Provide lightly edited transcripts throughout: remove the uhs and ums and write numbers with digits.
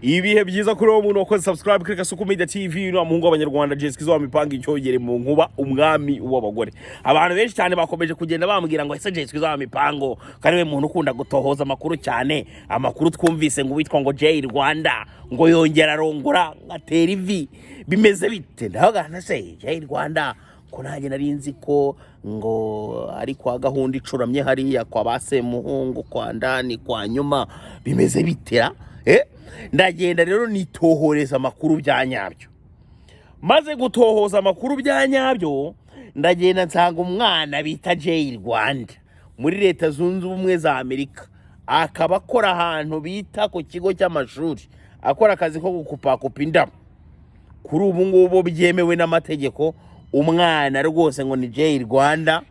Ibihe byiza kuri uwo muntu wakoze subscribe kuri Kasuku Media TV no muhungu w'abanyarwanda Jessica wa mipanga icyogere mu nkuba umwami w'abagore. Abantu benshi cyane bakomeje kugenda bambwira ngo ese Jessica wa mipango kandi we muntu ukunda gutohoza amakuru cyane. Amakuru twumvise ngo witwa ngo Jay Rwanda ngo yongera arongora ngatera ivi bimeze bite? Ndahagana se Jay Rwanda ko nanjye narinzi ko ngo ari kwa gahunda icuramye hariya kwa base muhungu kwa ndani kwa nyuma bimeze bitera ndagenda rero nitohoreza amakuru bya nyabyo. Maze gutohoza amakuru bya nyabyo ndagenda nsanga umwana bita Jay Rwanda muri leta zunze ubumwe za Amerika, akaba akora ahantu bita ku kigo cy'amashuri, akora akazi ko gukupakupa indabo. Kuri ubu ngubu byemewe n'amategeko, umwana rwose ngo ni Jay Rwanda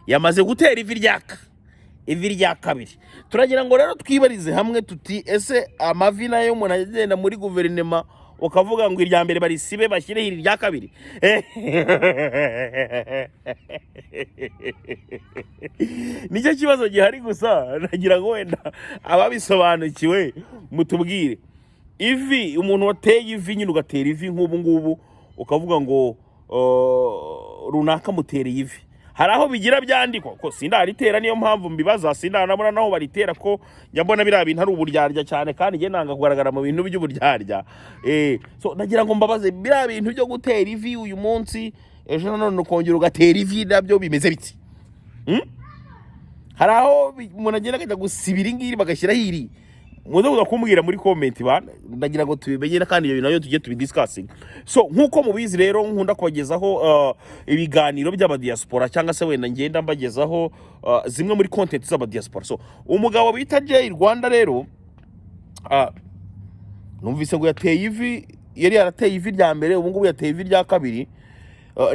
yamaze gutera ivi rya kabiri. Turagira ngo rero twibarize hamwe tuti ese amavi nayo umuntu agenda muri guverinema ukavuga ngo irya mbere barisibe bashyire irya kabiri. Nicyo kibazo gihari, gusa nagira ngo wenda ababisobanukiwe mutubwire. Ivi umuntu wateye ivi nyine ugatera ivi nk'ubu ngubu ukavuga ngo runaka mutereye ivi, hari aho bigira byandikwa ko sindaritera, niyo mpamvu mbibaza sindanabona naho baritera ko nyambona bira bintu ari uburyarya cyane kandi nge nanga kugaragara mu bintu by'uburyarya. So nagira ngo mbabaze bira bintu byo gutera ivi uyu munsi ejo none ukongera ugatera ivi nabyo bimeze biti? Hari aho umuntu agenda akajya gusibira ingiri bagashyira hiri, muze kumbwira muri comment bana, ndagira ngo tubimenyera kandi iyo nayo tujye tubidiscussing. So nkuko mubizi rero nkunda kubagezaho ibiganiro by'aba diaspora cyangwa se wenda ngenda mbagezaho zimwe muri content z'aba diaspora. So umugabo bita Jay Rwanda rero numvise ngo yateye ivi, yari yarateye ivi rya mbere, ubu ngubu yateye ivi rya kabiri.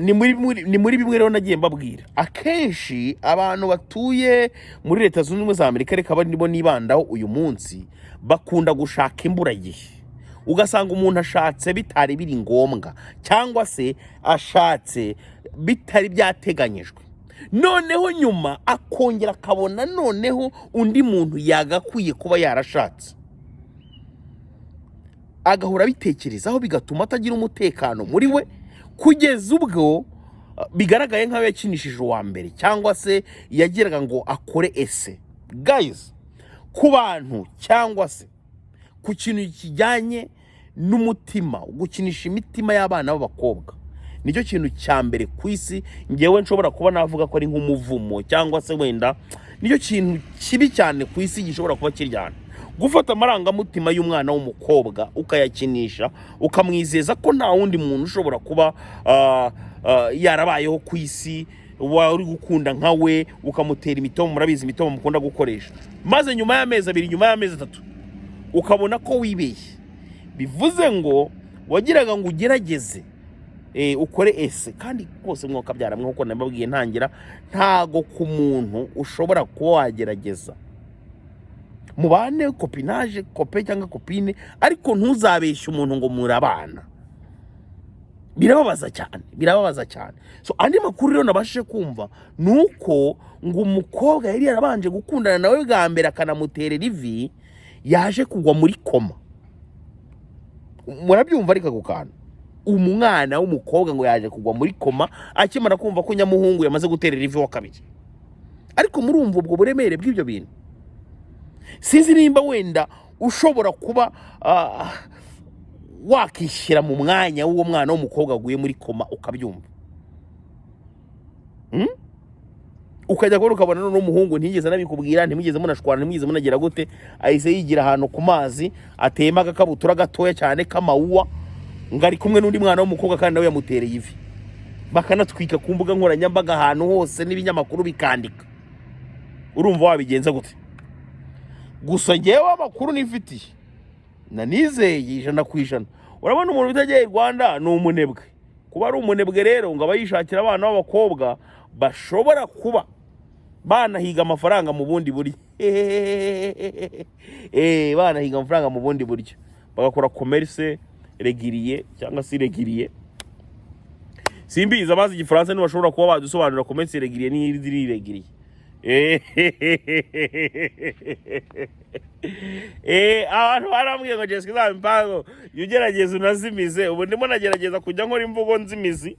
Ni muri bimwe rero nagiye mbabwira akenshi abantu batuye muri leta zunze ubumwe za Amerika, reka bari nibo nibandaho uyu munsi, bakunda gushaka imburagihe. Ugasanga umuntu ashatse bitari biri ngombwa cyangwa se ashatse bitari byateganyijwe, noneho nyuma akongera akabona noneho undi muntu yagakwiye kuba yarashatse, agahora bitekerezaho bigatuma atagira umutekano muri we, kugeza ubwo bigaragaye nk'aho yakinishije uwa mbere cyangwa se yagiraga ngo akore ese. Guys, ku bantu cyangwa se ku kintu kijyanye n'umutima, gukinisha imitima y'abana b'abakobwa nicyo kintu cya mbere ku isi ngewe nshobora kuba navuga ko ari nk'umuvumo, cyangwa se wenda nicyo kintu kibi cyane ku isi gishobora kuba kiryana. Gufata amarangamutima y'umwana w'umukobwa ukayakinisha, ukamwizeza ko nta wundi muntu ushobora kuba yarabayeho ku isi wari gukunda nka we, ukamutera imitomo, murabizi imitomo mukunda gukoresha, maze nyuma y'amezi 2 nyuma y'amezi 3 ukabona ko wibeshye. Bivuze ngo wagiraga ngo ugerageze ukore ese, kandi rwose mwuka byaramwe nkuko nababwiye ntangira, ntago ku muntu ushobora kuba wagerageza mubane kopinage, kope cyangwa kopine, ariko ntuzabeshye umuntu ngo murabana. Birababaza cyane. So andi makuru rero nabashije kumva nuko ngo umukobwa yari yarabanje gukundana nawe bwa mbere akanamuterera ivi, yaje kugwa muri koma. Murabyumva ariko gukana umwana w'umukobwa ngo yaje kugwa muri koma akimara kumva ko nyamuhungu yamaze guterera ivi wa kabiri. Ariko murumva ubwo buremere bw'ibyo bintu. Sinzi nimba wenda ushobora kuba wakishyira mu mwanya w'uwo mwana w'umukobwa aguye muri koma ukabyumva. Ukajya kubona ukabona n'umuhungu ntigeze nabikubwira, ntimugeze munashwana, ntimugeze munagera gute, ahise yigira ahantu ku mazi atema agakabutura gatoya cyane kamawuwa, ngari kumwe n'undi mwana w'umukobwa kandi nawe yamutereye ivi, bakanatwika ku mbuga nkoranyambaga ahantu hose n'ibinyamakuru bikandika. Urumva wabigenza gute? Gusa ngewe amakuru nifitiye na nizeye 100%. Urabona umuntu bitagiye Rwanda ni umunebwe. Kuba ari umunebwe rero ngo abayishakira abana b'abakobwa bashobora kuba banahiga amafaranga mu bundi buryo. Banahiga amafaranga mu bundi buryo, bagakora commerce regiriye cyangwa se regiriye. Simbiza abazi igifaransa ni bashobora kuba badusobanurira commerce regiriye ni regiriye. abantu barambwiye ngo Jessica za mipango yugerageza unazimize. Ubu ndimo nagerageza kujya nkora imvugo nzimizi.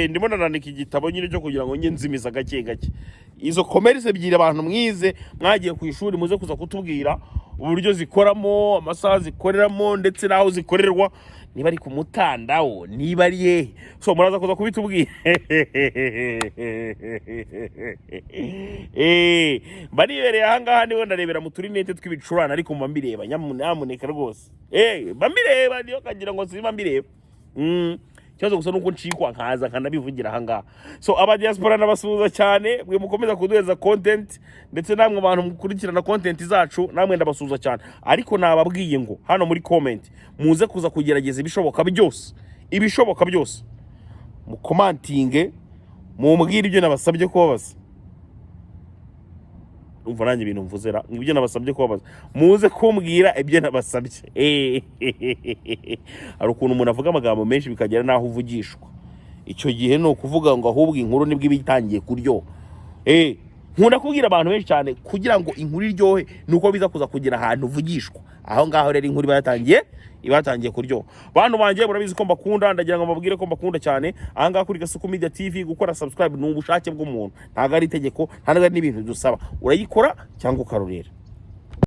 Ndimo nanandika igitabo nyine cyo kugira ngo nge nzimiza gake gake. Izo commerce ebyiri abantu mwize mwagiye ku ishuri muze kuza kutubwira uburyo zikoramo, amasaha zikoreramo ndetse naho zikorerwa, niba ari ku mutandawo, niba ari hehe. So muraza kuza kubitubwira. Baribereye aha ngaha niho ndarebera mu turinete tw'ibicurane ariko mba mbireba nyamuneka rwose. Mba mbireba niyo kagira ngo simba mbireba. Cyazo gusa nuko ncikwa nkaza nkanabivugira aha ngaha. So aba diaspora nabasuhuza cyane, mwe mukomeza kuduheza content ndetse namwe abantu mukurikirana content zacu, namwe ndabasuhuza cyane. Ariko nababwiye ngo hano muri comment muze kuza kugerageza ibishoboka byose mu commenting mumbwira ibyo nabasabye kubabaza. Umva nanjye ibintu mvuzera ibyo nabasabye kubabaza, muze kumbwira ibyo nabasabye. Ari ukuntu umuntu avuga amagambo menshi bikagera naho uvugishwa, icyo gihe no kuvuga ngo ahubwo inkuru nibwo ibitangiye kuryo. Nkunda kubwira abantu benshi cyane kugira ngo inkuru iryohe nuko biza kuza kugira ahantu uvugishwa, aho ngaho rero inkuru ibatangiye kuryo. Bantu banje murabizi ko mbakunda, ndagira ngo mbabwire ko mbakunda cyane. Aha ngaha kuri Gasuku Media TV gukora subscribe n'ubushake bw'umuntu, ntago ari itegeko, ntago ari n'ibintu dusaba, urayikora cyangwa ukarurera.